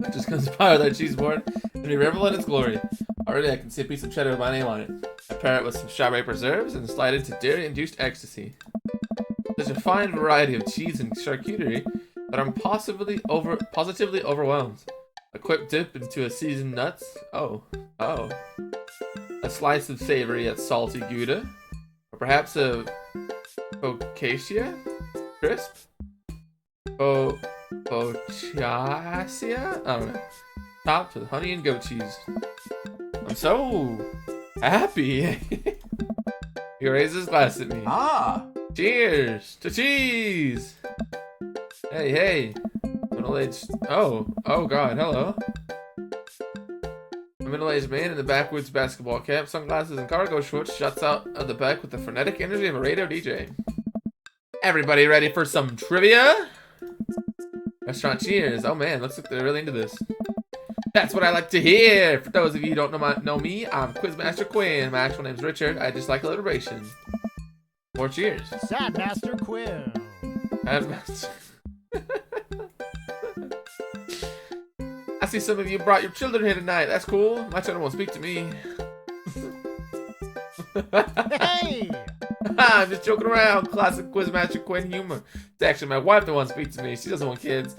It just comes by with our cheese board and we revel in its glory. Already I can see a piece of cheddar with my name on it. I pair it with some strawberry preserves and slide into dairy-induced ecstasy. There's a fine variety of cheese and charcuterie that I'm positively overwhelmed. A quick dip into a seasoned nuts. Oh. A slice of savory yet salty Gouda. Or perhaps a focaccia crisp? Focaccia? I don't know. Topped with honey and goat cheese. I'm so happy. He raises his glass at me. Ah! Cheers to cheese! Hey. Middle-aged... Oh god, hello. A middle-aged man in the backwoods basketball cap, sunglasses, and cargo shorts shuts out of the back with the frenetic energy of a radio DJ. Everybody ready for some trivia? Restaurant cheers. Oh man, looks like they're really into this. That's what I like to hear. For those of you who don't know me, I'm Quizmaster Quinn. My actual name's Richard. I just like alliteration. More cheers. Sad Master Quinn. Sad Master. I see some of you brought your children here tonight. That's cool. My children won't speak to me. Hey! I'm just joking around. Classic Quizmaster Quinn humor. It's actually my wife that wants to speak to me. She doesn't want kids.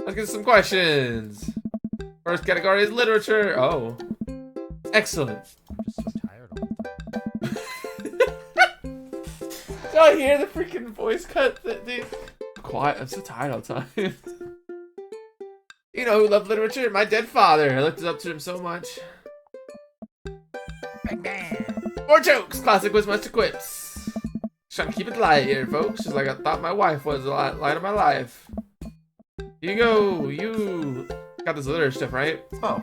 Let's get some questions. First category is literature. Oh. Excellent. I'm just so tired all the time. Did I hear the freaking voice cut? Dude. Quiet. I'm so tired all the time. You know who loved literature? My dead father. I looked up to him so much. Bang, bang. More jokes. Classic Quizmaster quips. Just trying to keep it light here, folks. Just like I thought my wife was the light of my life. Hugo, you got this literature stuff, right? Oh.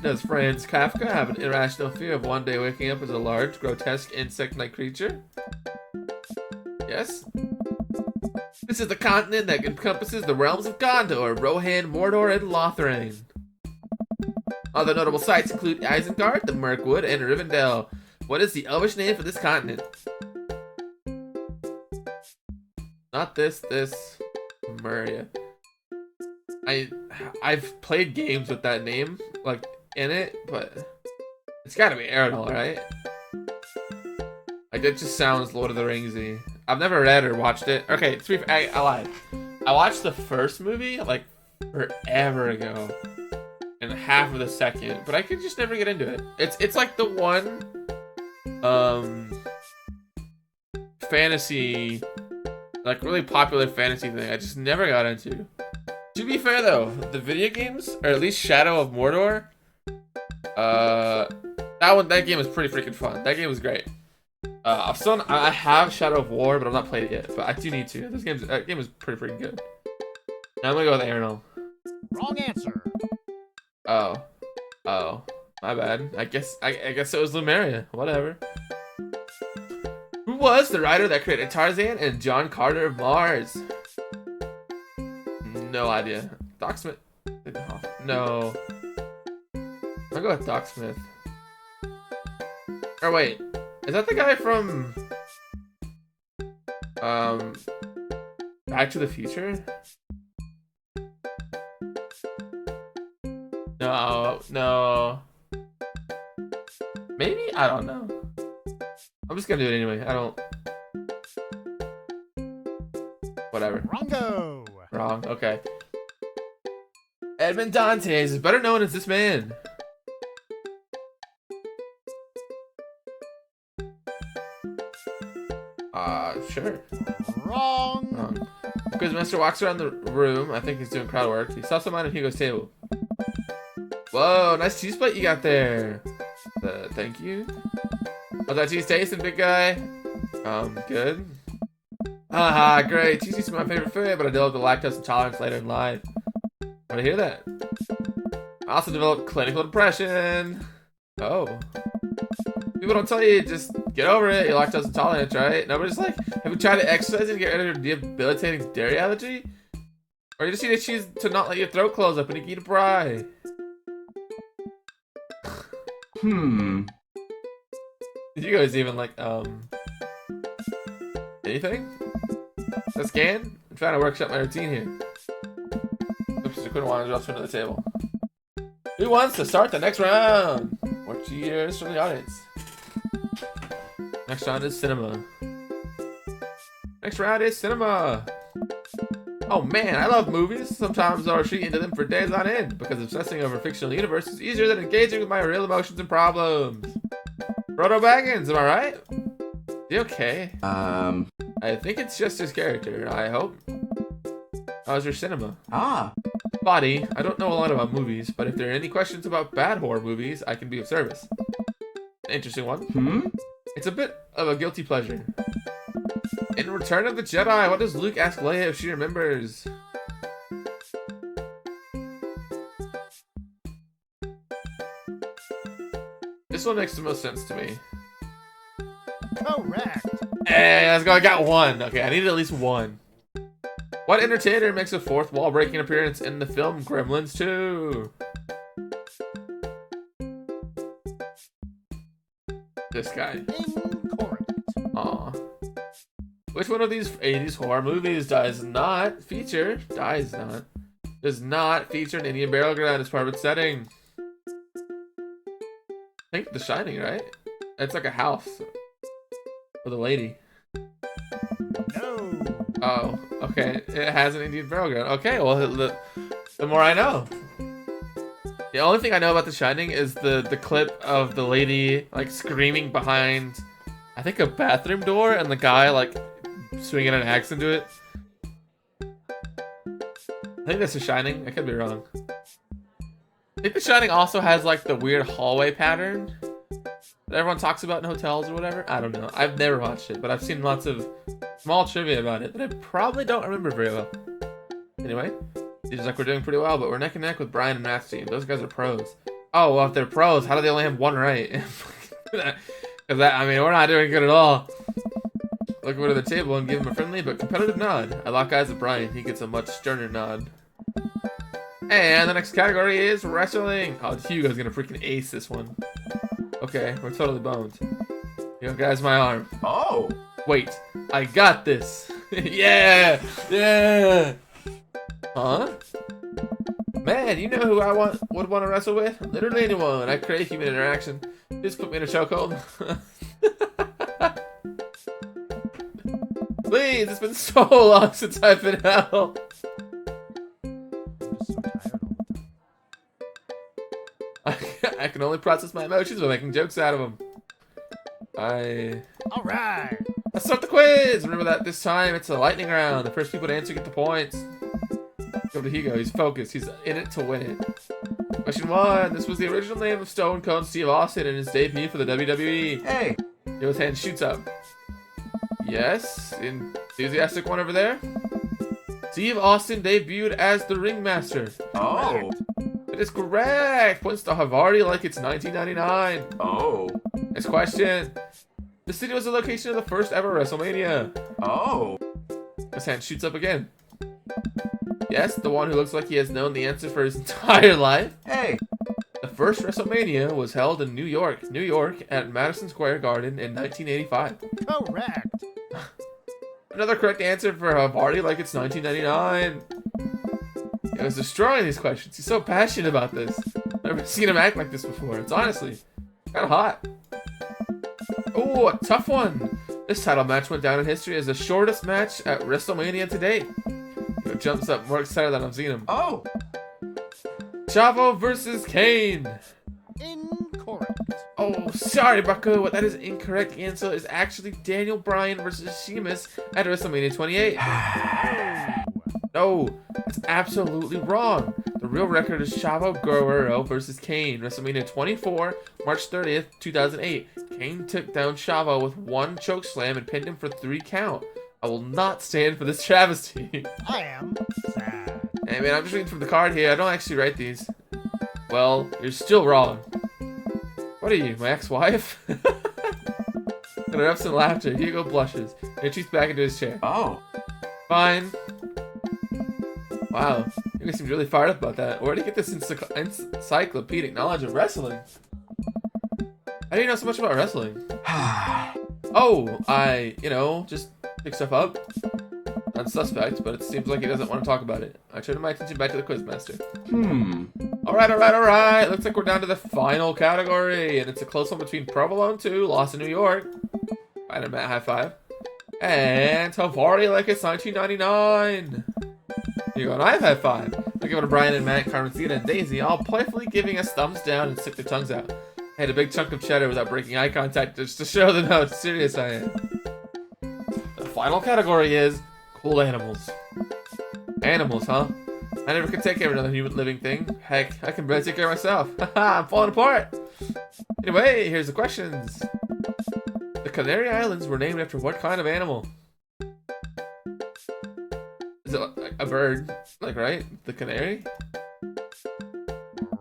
Does Franz Kafka have an irrational fear of one day waking up as a large, grotesque, insect-like creature? Yes. This is the continent that encompasses the realms of Gondor, Rohan, Mordor, and Lothlorien. Other notable sites include Isengard, the Mirkwood, and Rivendell. What is the Elvish name for this continent? Not this Muria. I've played games with that name, like, in it, but it's gotta be Arendelle, right? Like, it just sounds Lord of the Ringsy. I've never read or watched it. Okay, to be fair, I lied. I watched the first movie, like, forever ago. And half of the second, but I could just never get into it. It's like the one, fantasy, like, really popular fantasy thing I just never got into. To be fair though, the video games, or at least Shadow of Mordor, that game was pretty freaking fun. That game was great. I have Shadow of War, but I've not played it yet. But I do need to. That game is pretty freaking good. Now I'm gonna go with Arendelle. Wrong answer. Oh, my bad. I guess it was Lumeria. Whatever. Who was the writer that created Tarzan and John Carter of Mars? No idea. Doc Smith. No. I'll go with Doc Smith. Or wait, is that the guy from Back to the Future? No. Maybe? I don't know. I'm just gonna do it anyway. Whatever. Wrongo. Wrong. Okay. Edmond Dantes is better known as this man. Sure. Wrong. Quizmaster walks around the room. I think he's doing crowd work. He saw someone at Hugo's table. Whoa, nice cheese plate you got there. Thank you. How's that cheese tasting, big guy? Good. Haha, great. Cheese is my favorite food, but I developed a lactose intolerance later in life. How to hear that? I also developed clinical depression. Oh. People don't tell you, just get over it. You're lactose intolerant, right? Nobody's like, have you tried to exercise and get rid of your debilitating dairy allergy? Or you just need to choose to not let your throat close up and you can eat a pie. You guys even like, anything? A scan? I'm trying to workshop my routine here. Oops, there's a Queen Wine drops into the table. Who wants to start the next round? More cheers from the audience. Next round is cinema. Next round is cinema. Oh man, I love movies. Sometimes I'll retreat into them for days on end because obsessing over fictional universe is easier than engaging with my real emotions and problems. Frodo Baggins, am I right? You okay? I think it's just his character, I hope. How's your cinema? Body, I don't know a lot about movies, but if there are any questions about bad horror movies, I can be of service. Interesting one. It's a bit of a guilty pleasure. In Return of the Jedi, what does Luke ask Leia if she remembers? This one makes the most sense to me. Correct. Hey, let's go. I got one. Okay, I needed at least one. What entertainer makes a fourth wall-breaking appearance in the film Gremlins 2? This guy. Incorrect. Aw. Which one of these 80s horror movies does not feature an Indian burial ground as part of its setting? I think The Shining, right? It's like a house with a lady. No. Oh, okay. It has an Indian burial ground. Okay, well, the more I know. The only thing I know about The Shining is the clip of the lady like screaming behind, I think, a bathroom door, and the guy like swinging an axe into it. I think that's The Shining. I could be wrong. I think The Shining also has like the weird hallway pattern that everyone talks about in hotels or whatever. I don't know. I've never watched it, but I've seen lots of small trivia about it that I probably don't remember very well. Anyway, seems like we're doing pretty well, but we're neck and neck with Brian and Matt's team. Those guys are pros. Oh, well, if they're pros, how do they only have one right? Because I mean, we're not doing good at all. Look over to the table and give him a friendly but competitive nod. I lock eyes with Brian. He gets a much sterner nod. And the next category is wrestling. Oh, Hugo's gonna freaking ace this one. Okay, we're totally boned. Yo, guys, my arm. Oh! Wait, I got this. Yeah! Yeah! Huh? Man, you know who I would want to wrestle with? Literally anyone. I crave human interaction. Just put me in a chokehold. Please, it's been so long since I've been out. I'm just so tired all the time. I can only process my emotions by making jokes out of them. All right. Let's start the quiz! Remember that this time it's a lightning round. The first people to answer get the points. Go to Hugo. He's focused. He's in it to win it. Question 1. This was the original name of Stone Cold Steve Austin in his debut for the WWE. Hey! His hand shoots up. Yes. Enthusiastic one over there. Steve Austin debuted as the Ringmaster. Oh! It is correct. Points to Havarti like it's 1999. Oh! Next question. The city was the location of the first ever WrestleMania. Oh! His hand shoots up again. Yes, the one who looks like he has known the answer for his entire life. Hey! The first WrestleMania was held in New York, at Madison Square Garden in 1985. Correct. Another correct answer for Havarti like it's 1999. He was destroying these questions. He's so passionate about this. I've never seen him act like this before. It's honestly kind of hot. Oh, a tough one. This title match went down in history as the shortest match at WrestleMania to date. He jumps up more excited than I've seen him. Oh! Chavo versus Kane. Incorrect. Oh, sorry, Baku. What that is incorrect answer is actually Daniel Bryan versus Sheamus at WrestleMania 28. No, that's absolutely wrong. The real record is Chavo Guerrero versus Kane, WrestleMania 24, March 30th, 2008. Kane took down Chavo with one chokeslam and pinned him for 3 count. I will not stand for this travesty. I am sad. Hey man, I'm just reading from the card here. I don't actually write these. Well, you're still wrong. What are you, my ex-wife? And erupts in laughter. Hugo blushes and retreats back into his chair. Oh! Fine. Wow, Hugo seems really fired up about that. Where did he get this encyclopedic knowledge of wrestling? How do you know so much about wrestling? Oh, I, just pick stuff up. unsuspect, but it seems like he doesn't want to talk about it. I turn my attention back to the quizmaster. Alright. Looks like we're down to the final category, and it's a close one between Provolone 2, Lost in New York. Right, and Matt, high five. And Havarti like it's 1999. Hugo and I have high five. Look over to Brian and Matt, Carmencita and Daisy, all playfully giving us thumbs down and stick their tongues out. I had a big chunk of cheddar without breaking eye contact just to show them how serious I am. The final category is cool animals. Animals, huh? I never could take care of another human living thing. Heck, I can barely take care of myself. Haha, I'm falling apart. Anyway, here's the questions. The Canary Islands were named after what kind of animal? Is it like a bird? Like, right? The canary?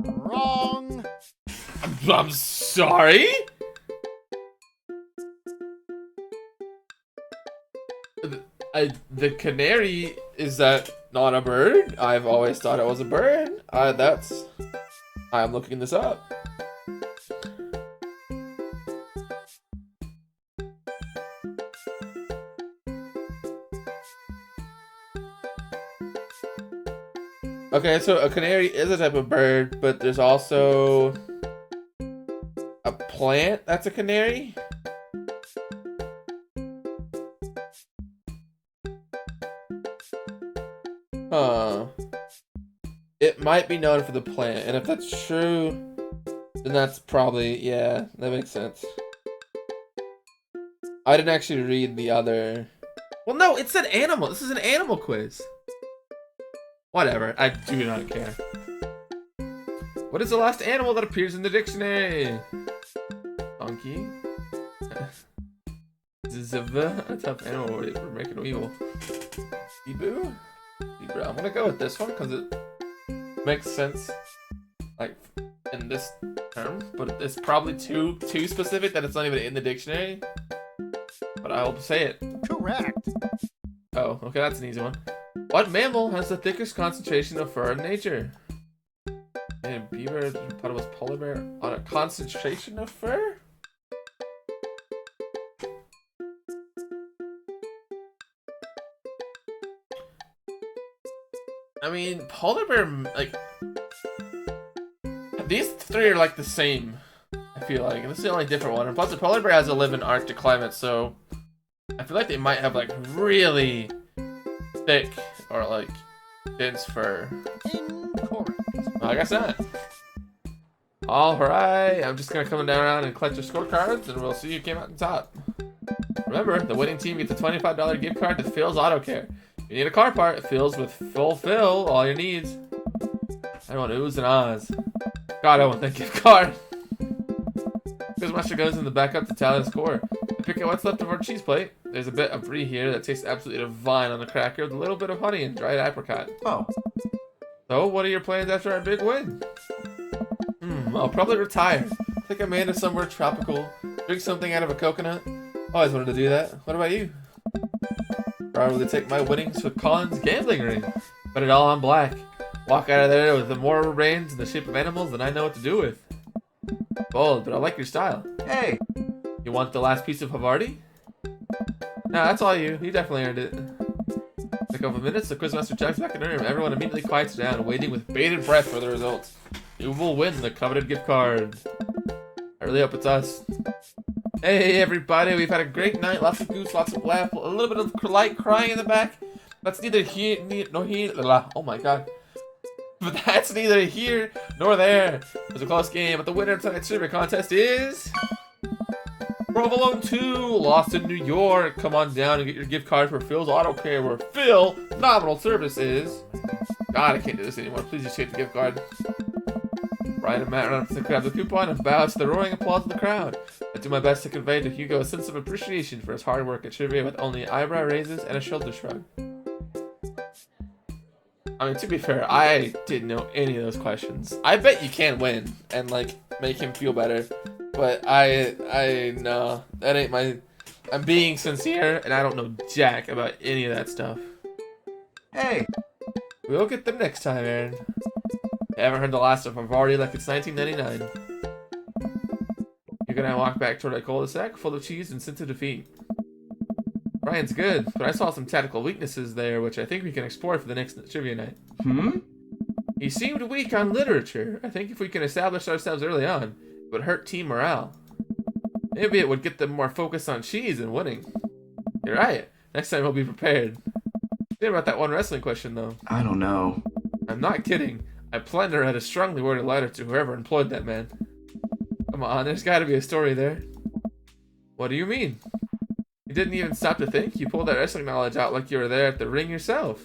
Wrong. I'm sorry? The canary, is that not a bird? I've always thought it was a bird. I'm looking this up. Okay, so a canary is a type of bird, but there's also a plant that's a canary? Huh. It might be known for the plant, and if that's true, then that's probably, yeah, that makes sense. I didn't actually read the other... Well, no, it said animal. This is an animal quiz. Whatever, I do not care. What is the last animal that appears in the dictionary? Donkey. Zizava, a tough animal for making evil. Zebu? Zebra. I'm gonna go with this one because it makes sense, like, in this term, but it's probably too specific that it's not even in the dictionary. But I'll say it. Correct. Oh, okay, that's an easy one. What mammal has the thickest concentration of fur in nature? A beaver, hippopotamus, polar bear on a concentration of fur? I mean, polar bear, like, these three are like the same, I feel like, and this is the only different one. And plus, the polar bear has to live in Arctic climate, so I feel like they might have like really thick or like dense fur. Incorrect. Well, I guess not. Alright, I'm just gonna come down around and collect your scorecards, and we'll see who came out on top. Remember, the winning team gets a $25 gift card to Phil's Auto Care. If you need a car part, Phil's with Phil all your needs. I don't want oohs and ahs. God, I want that gift card. Quizmaster goes in the backup to tally the score. I pick out what's left of our cheese plate. There's a bit of brie here that tastes absolutely divine on the cracker with a little bit of honey and dried apricot. Oh. So, what are your plans after our big win? I'll probably retire. Take Amanda somewhere tropical. Drink something out of a coconut. Always wanted to do that. What about you? Probably take my winnings with Colin's gambling ring. Put it all on black. Walk out of there with more brains in the shape of animals than I know what to do with. Bold, but I like your style. Hey. You want the last piece of Havarti? No, that's all you. You definitely earned it. In a couple of minutes, the quizmaster checks back in the room. Everyone immediately quiets down, waiting with bated breath for the results. You will win the coveted gift card. I really hope it's us. Hey everybody, we've had a great night. Lots of goose, lots of laugh, a little bit of light crying in the back. That's neither here nor here. Oh my god. But that's neither here nor there. It was a close game, but the winner of tonight's trivia contest is Provolone 2, Lost in New York. Come on down and get your gift card for Phil's Auto Care, where Phil, nominal service is. God, I can't do this anymore. Please just take the gift card. Brian and Matt run up to grab the coupon and bow to the roaring applause of the crowd. I do my best to convey to Hugo a sense of appreciation for his hard work at trivia with only eyebrow raises and a shoulder shrug. I mean, to be fair, I didn't know any of those questions. I bet you can win and, like, make him feel better. But no, that ain't my... I'm being sincere, and I don't know jack about any of that stuff. Hey. We'll get them next time, Aaron. I haven't heard the last of Havarti like it's 1999. You're gonna walk back toward a cul-de-sac full of cheese and sense of defeat. Ryan's good, but I saw some tactical weaknesses there, which I think we can explore for the next trivia night. He seemed weak on literature. I think if we can establish ourselves early on, it would hurt team morale. Maybe it would get them more focused on cheese and winning. You're right. Next time we'll be prepared. Think about that one wrestling question, though. I don't know. I'm not kidding. I planned to write a strongly worded letter to whoever employed that man. Come on, there's gotta be a story there. What do you mean? You didn't even stop to think? You pulled that wrestling knowledge out like you were there at the ring yourself.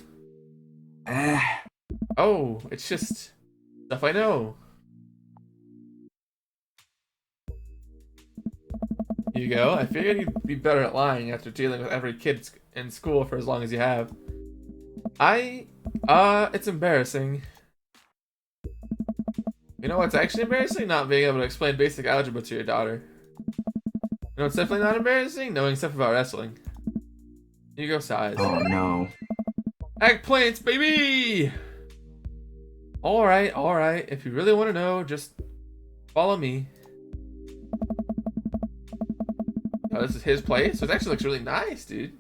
Oh, it's just stuff I know. Hugo, I figured you'd be better at lying after dealing with every kid in school for as long as you have. It's embarrassing. You know what's actually embarrassing? Not being able to explain basic algebra to your daughter. You know what's definitely not embarrassing? Knowing stuff about wrestling. Hugo sighs. Oh no. Eggplants, baby! Alright. If you really want to know, just follow me. Oh, this is his place? So it actually looks really nice, dude.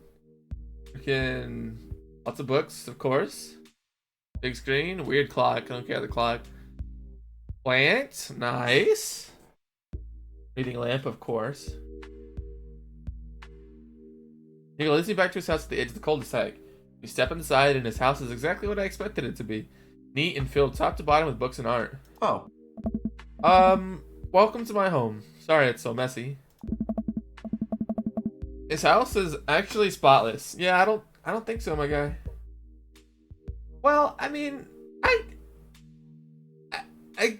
Freaking lots of books, of course. Big screen, weird clock. I don't care the clock. Plant, nice. Reading lamp, of course. Hugo leads me back to his house at the edge of the cul-de-sac. We step inside, and his house is exactly what I expected it to be. Neat and filled top to bottom with books and art. Oh. Welcome to my home. Sorry it's so messy. His house is actually spotless. Yeah, I don't think so, my guy. Well, I mean, I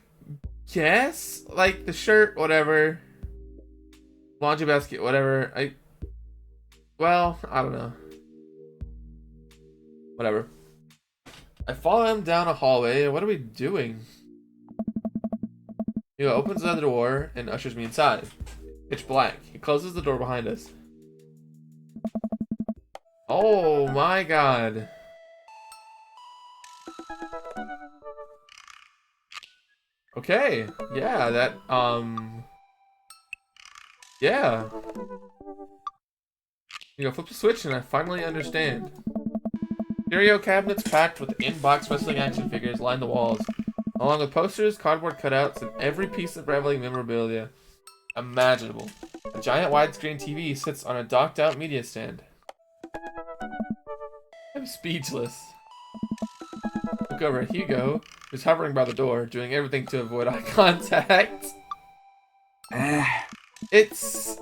guess, like, the shirt, whatever. Laundry basket, whatever. I don't know. Whatever. I follow him down a hallway. What are we doing? He opens another door and ushers me inside. Pitch black. He closes the door behind us. Oh my god. Okay. Yeah, yeah. Flip the switch and I finally understand. Stereo cabinets packed with in-box wrestling action figures line the walls, along with posters, cardboard cutouts, and every piece of reveling memorabilia imaginable. A giant widescreen TV sits on a docked-out media stand. I'm speechless. Look over at Hugo, who's hovering by the door, doing everything to avoid eye contact. This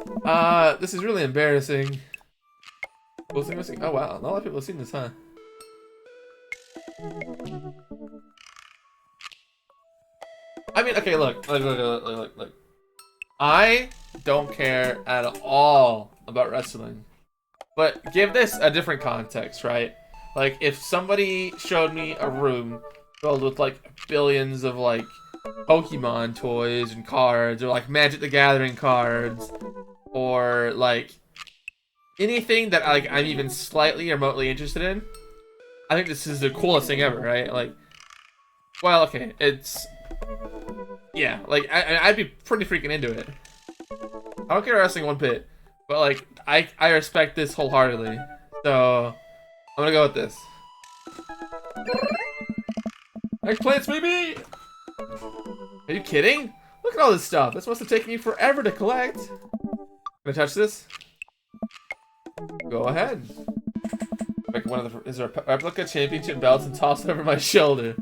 is really embarrassing. Oh wow, not a lot of people have seen this, huh? I mean, okay, look. I don't care at all about wrestling. But give this a different context, right? Like, if somebody showed me a room filled with, like, billions of, like, Pokemon toys and cards, or, like, Magic the Gathering cards, or, like, anything that, like, I'm even slightly remotely interested in, I think this is the coolest thing ever, right? Like, well, okay, it's... yeah, like, I'd be pretty freaking into it. I don't care about wrestling one bit, but, like, I respect this wholeheartedly. So, I'm gonna go with this. Eggplants, baby! Are you kidding? Look at all this stuff. This must have taken you forever to collect. Can I touch this? Go ahead. Like one of the... is there a replica championship belts and toss it over my shoulder?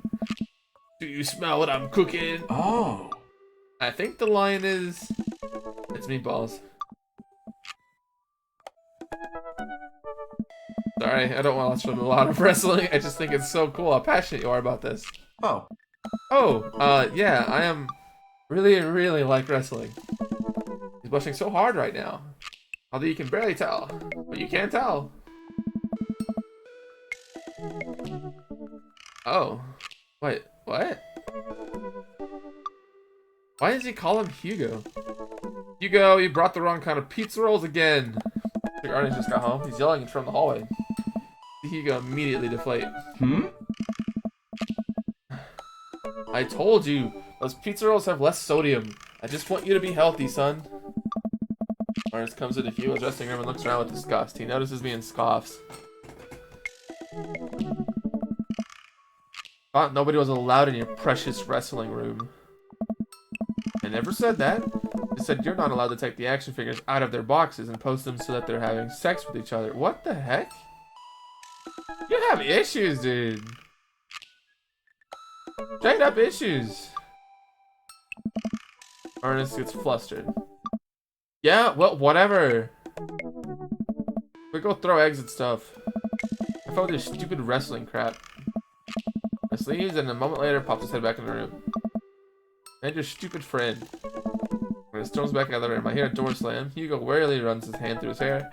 Do you smell what I'm cooking? Oh. I think the line is... it's meatballs. Sorry, I don't want to watch a lot of wrestling. I just think it's so cool how passionate you are about this. Oh. Oh, yeah, I am really, really like wrestling. He's blushing so hard right now. Although you can barely tell. But you can tell. Oh. Wait, what? Why does he call him Hugo? Hugo, you brought the wrong kind of pizza rolls again. The Arnie just got home. He's yelling from the hallway. Hugo immediately deflate. I told you, those pizza rolls have less sodium. I just want you to be healthy, son. Ernest comes into Hugo's dressing room and looks around with disgust. He notices me and scoffs. Thought nobody was allowed in your precious wrestling room. I never said that. I said you're not allowed to take the action figures out of their boxes and post them so that they're having sex with each other. What the heck? You have issues, dude. Straight up issues. Ernest gets flustered. Yeah, well, whatever. We go throw eggs and stuff. I found this stupid wrestling crap. My sleeves, and a moment later pops his head back in the room. And your stupid friend. When it storms back out of the room, I hear a door slam. Hugo warily runs his hand through his hair.